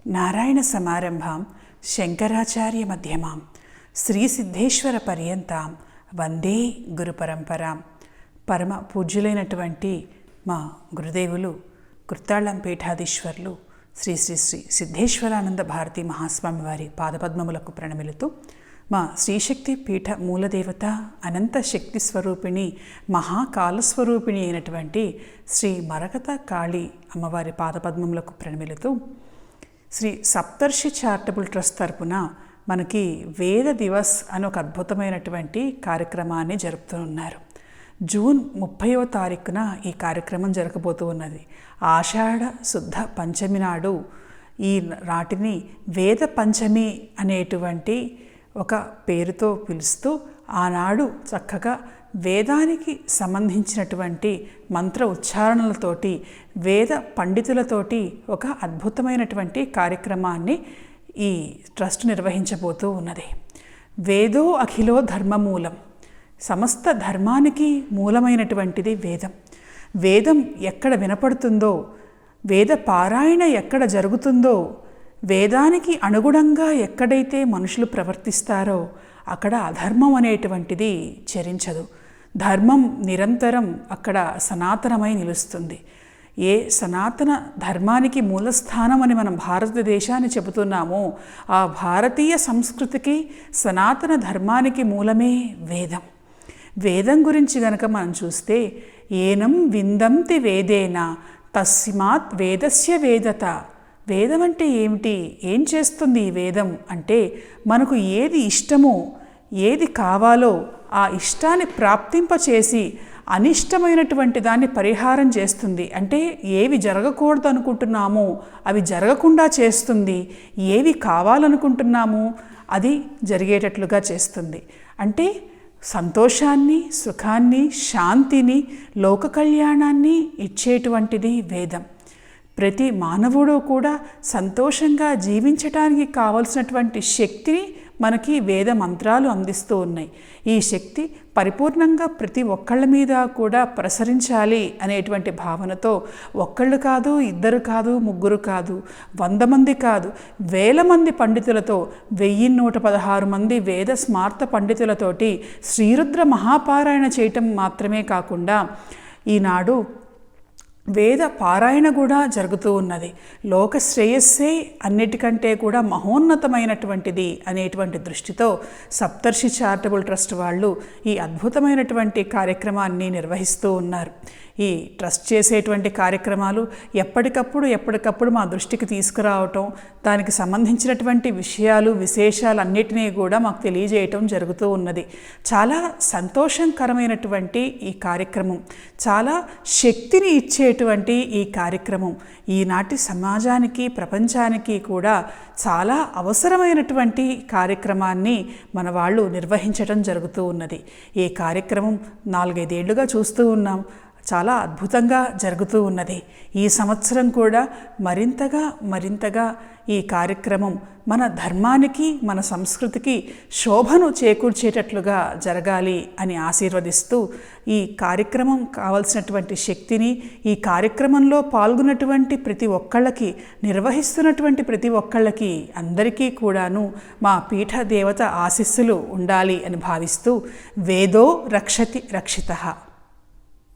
నారాయణ సమారంభాం శంకరాచార్య మధ్యమాం శ్రీసిద్ధేశ్వర పర్యంతాం వందే గురు పరంపరాం. పరమ పూజ్యులైనటువంటి మా గురుదేవులు కృత్తాళం పీఠాధీశ్వరులు శ్రీ శ్రీ శ్రీ సిద్ధేశ్వరానంద భారతి మహాస్వామి వారి పాదపద్మములకు ప్రణమిలుతూ మా శ్రీశక్తి పీఠ మూలదేవత అనంత శక్తి స్వరూపిణి మహాకాలస్వరూపిణి అయినటువంటి శ్రీ మరకత కాళీ అమ్మవారి పాదపద్మములకు ప్రణమిలుతూ శ్రీ సప్తర్షి చారిటబుల్ ట్రస్ట్ తరపున మనకి వేద దివస్ అని ఒక అద్భుతమైనటువంటి కార్యక్రమాన్ని జరుపుతూ ఉన్నారు. జూన్ 30వ తారీఖున ఈ కార్యక్రమం జరగబోతూ ఉన్నది. ఆషాఢ శుద్ధ పంచమి నాడు ఈ నాటిని వేద పంచమి అనేటువంటి ఒక పేరుతో పిలుస్తూ ఆనాడు చక్కగా వేదానికి సంబంధించినటువంటి మంత్ర ఉచ్చారణలతోటి వేద పండితులతోటి ఒక అద్భుతమైనటువంటి కార్యక్రమాన్ని ఈ ట్రస్ట్ నిర్వహించబోతూ ఉన్నది. వేదో అఖిలో ధర్మమూలం, సమస్త ధర్మానికి మూలమైనటువంటిది వేదం. వేదం ఎక్కడ వినపడుతుందో, వేద పారాయణ ఎక్కడ జరుగుతుందో, వేదానికి అనుగుణంగా ఎక్కడైతే మనుషులు ప్రవర్తిస్తారో అక్కడ అధర్మం అనేటువంటిది చరించదు. ధర్మం నిరంతరం అక్కడ సనాతనమై నిలుస్తుంది. ఏ సనాతన ధర్మానికి మూలస్థానం అని మనం భారతదేశాన్ని చెబుతున్నామో ఆ భారతీయ సంస్కృతికి సనాతన ధర్మానికి మూలమే వేదం. వేదం గురించి గనక మనం చూస్తే ఏనం విందంతి వేదేన తస్మాత్ వేదస్య వేదత. వేదం అంటే ఏమిటి, ఏం చేస్తుంది ఈ వేదం అంటే మనకు ఏది ఇష్టమో ఏది కావాలో ఆ ఇష్టాన్ని ప్రాప్తింపచేసి అనిష్టమైనటువంటి దాన్ని పరిహారం చేస్తుంది. అంటే ఏవి జరగకూడదు అనుకుంటున్నామో అవి జరగకుండా చేస్తుంది, ఏవి కావాలనుకుంటున్నామో అది జరిగేటట్లుగా చేస్తుంది. అంటే సంతోషాన్ని, సుఖాన్ని, శాంతిని, లోక కళ్యాణాన్ని ఇచ్చేటువంటిది వేదం. ప్రతి మానవుడు కూడా సంతోషంగా జీవించడానికి కావలసినటువంటి శక్తిని మనకి వేద మంత్రాలు అందిస్తూ ఉన్నాయి. ఈ శక్తి పరిపూర్ణంగా ప్రతి ఒక్కళ్ళ మీద కూడా ప్రసరించాలి అనేటువంటి భావనతో ఒక్కళ్ళు కాదు, ఇద్దరు కాదు, ముగ్గురు కాదు, 100 మంది కాదు, 1000 మంది పండితులతో 1116 మంది వేద స్మార్త పండితులతోటి శ్రీరుద్ర మహాపారాయణ చేయటం మాత్రమే కాకుండా ఈనాడు వేద పారాయణ కూడా జరుగుతూ ఉన్నది. లోక శ్రేయస్సే అన్నిటికంటే కూడా మహోన్నతమైనటువంటిది అనేటువంటి దృష్టితో సప్తర్షి చారిటబుల్ ట్రస్ట్ వాళ్ళు ఈ అద్భుతమైనటువంటి కార్యక్రమాన్ని నిర్వహిస్తూ ఉన్నారు. ఈ ట్రస్ట్ చేసేటువంటి కార్యక్రమాలు ఎప్పటికప్పుడు మా దృష్టికి తీసుకురావటం, దానికి సంబంధించినటువంటి విషయాలు విశేషాలు అన్నిటినీ కూడా మాకు తెలియజేయటం జరుగుతూ ఉన్నది. చాలా సంతోషకరమైనటువంటి ఈ కార్యక్రమం, చాలా శక్తిని ఇచ్చేటువంటి ఈ కార్యక్రమం ఈనాటి సమాజానికి ప్రపంచానికి కూడా చాలా అవసరమైనటువంటి కార్యక్రమాన్ని మన వాళ్ళు నిర్వహించడం జరుగుతూ ఉన్నది. ఈ కార్యక్రమం 4-5 ఏళ్లుగా చూస్తూ ఉన్నాం. చాలా అద్భుతంగా జరుగుతూ ఉన్నది. ఈ సంవత్సరం కూడా మరింతగా ఈ కార్యక్రమం మన ధర్మానికి, మన సంస్కృతికి శోభను చేకూర్చేటట్లుగా జరగాలి అని ఆశీర్వదిస్తూ ఈ కార్యక్రమం కావలసినటువంటి శక్తిని, ఈ కార్యక్రమంలో పాల్గొన్నటువంటి ప్రతి ఒక్కళ్ళకి, నిర్వహిస్తున్నటువంటి ప్రతి ఒక్కళ్ళకి అందరికీ కూడాను మా పీఠ దేవత ఆశీస్సులు ఉండాలి అని భావిస్తూ వేదో రక్షతి రక్షితః.